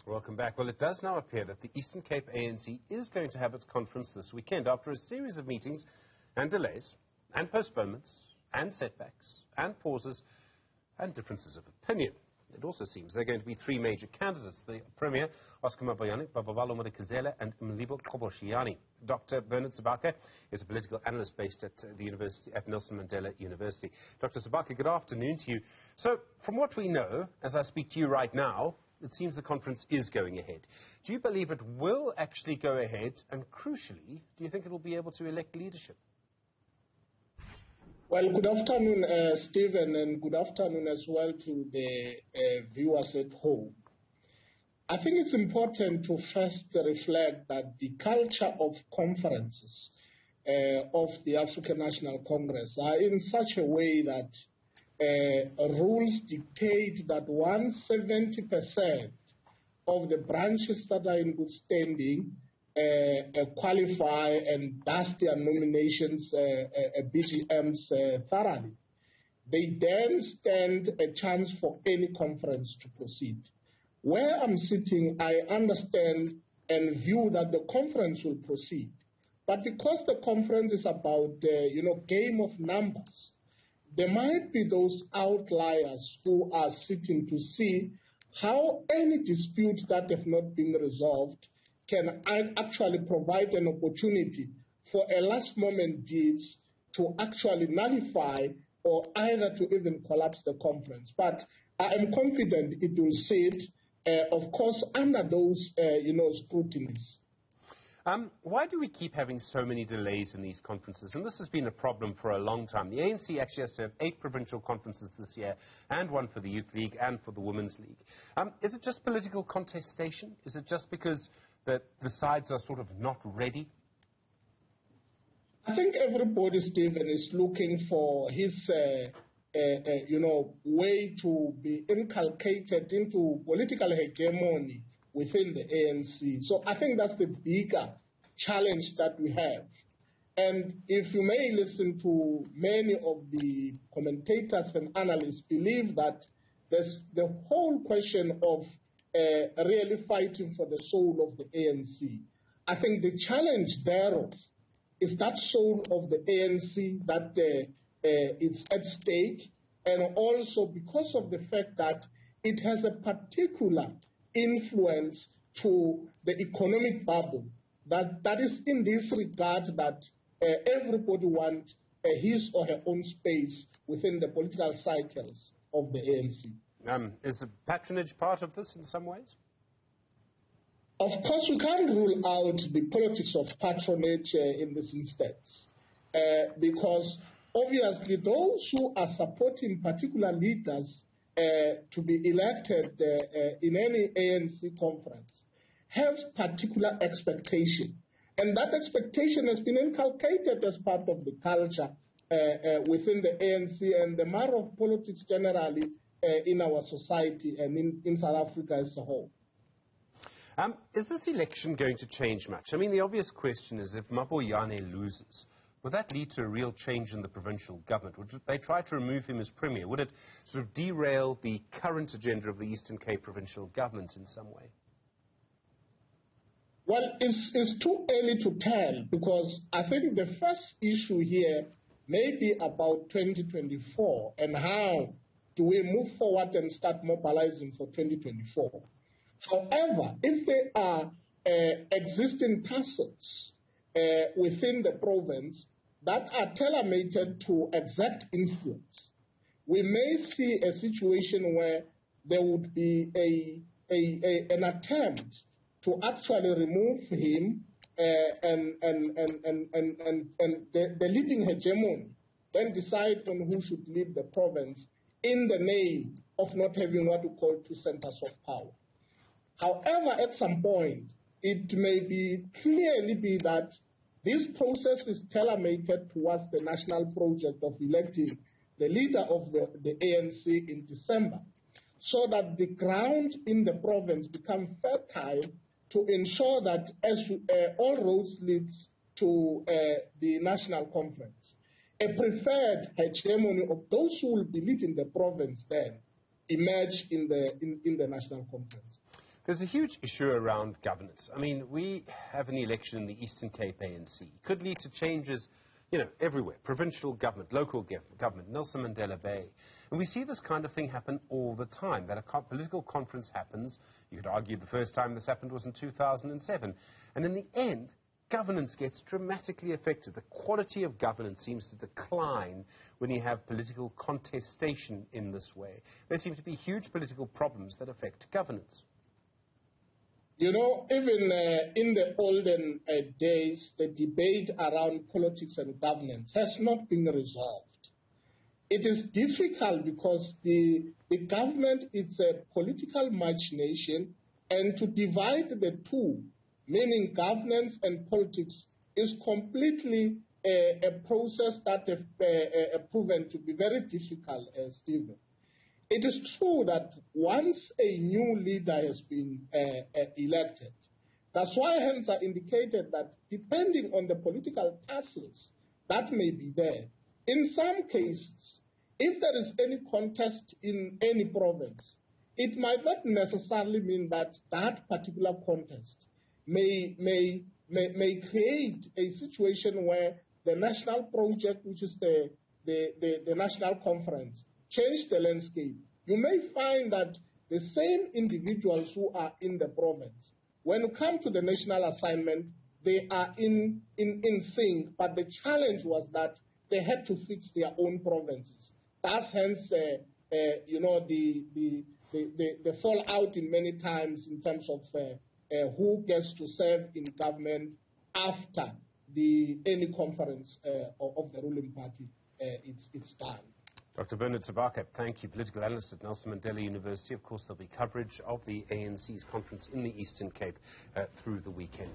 Welcome back. Well, it does now appear that the Eastern Cape ANC is going to have its conference this weekend after a series of meetings and delays and postponements and setbacks and pauses and differences of opinion. It also seems there are going to be three major candidates: the Premier, Oscar Mabuyane, Babalo, Madikizela, and Mlibo, Qoboshiyane. Dr. Sebake is a political analyst based at the university, at Nelson Mandela University. Dr. Sebake, good afternoon to you. So, from what we know, as I speak to you right now, it seems the conference is going ahead. Do you believe it will actually go ahead? And crucially, do you think it will be able to elect leadership? Well, good afternoon, Stephen, and good afternoon as well to the viewers at home. I think it's important to first reflect that the culture of conferences of the African National Congress are in such a way that rules dictate that once 70% of the branches that are in good standing qualify and thus their nominations, BGMs thoroughly, they then stand a chance for any conference to proceed. Where I'm sitting, I understand and view that the conference will proceed. But because the conference is about, game of numbers, there might be those outliers who are sitting to see how any dispute that have not been resolved can actually provide an opportunity for a last moment deeds to actually nullify or either to even collapse the conference. But I am confident it will sit, of course, under those, scrutinies. Why do we keep having so many delays in these conferences? And this has been a problem for a long time. The ANC actually has to have 8 provincial conferences this year, and 1 for the Youth League and for the Women's League. Is it just political contestation? Is it just because the sides are sort of not ready? I think everybody, Stephen, is looking for his, way to be inculcated into political hegemony within the ANC. So I think that's the bigger challenge that we have. And if you may listen to many of the commentators and analysts believe that there's the whole question of really fighting for the soul of the ANC. I think the challenge thereof is that soul of the ANC that it's at stake, and also because of the fact that it has a particular influence to the economic bubble. That is in this regard that everybody wants his or her own space within the political cycles of the ANC. Is the patronage part of this in some ways? Of course, we can't rule out the politics of patronage in this instance, because obviously those who are supporting particular leaders to be elected in any ANC conference have particular expectation. And that expectation has been inculcated as part of the culture within the ANC and the manner of politics generally in our society and in South Africa as a whole. Is this election going to change much? I mean, the obvious question is, if Mabuyane loses, would that lead to a real change in the provincial government? Would they try to remove him as Premier? Would it sort of derail the current agenda of the Eastern Cape provincial government in some way? Well, it's too early to tell, because I think the first issue here may be about 2024 and how do we move forward and start mobilizing for 2024. However, if there are existing persons within the province that are tailor-made to exact influence, we may see a situation where there would be an attempt to actually remove him and the leading hegemony, then decide on who should lead the province in the name of not having what we call 2 centers of power. However, at some point, it may clearly be that this process is tailor-made towards the national project of electing the leader of the ANC in December, so that the ground in the province becomes fertile to ensure that all roads leads to the national conference. A preferred hegemony of those who will be leading the province then emerge in the national conference. There's a huge issue around governance. I mean, we have an election in the Eastern Cape ANC. It could lead to changes, you know, everywhere. Provincial government, local government, Nelson Mandela Bay. And we see this kind of thing happen all the time, that a political conference happens. You could argue the first time this happened was in 2007. And in the end, governance gets dramatically affected. The quality of governance seems to decline when you have political contestation in this way. There seem to be huge political problems that affect governance. You know, even in the olden days, the debate around politics and governance has not been resolved. It is difficult because the government is a political machination, and to divide the two, meaning governance and politics, is completely a process that has proven to be very difficult, Stephen. It is true that once a new leader has been elected, that's why hence I indicated that depending on the political tussles that may be there, in some cases, if there is any contest in any province, it might not necessarily mean that that particular contest may create a situation where the national project, which is the national conference, change the landscape. You may find that the same individuals who are in the province, when you come to the national assignment, they are in sync, but the challenge was that they had to fix their own provinces. That's hence, you know, the fallout in many times in terms of who gets to serve in government after any conference of the ruling party it's done. Dr. Bernard Sebake, thank you. Political analyst at Nelson Mandela University. Of course, there'll be coverage of the ANC's conference in the Eastern Cape through the weekend.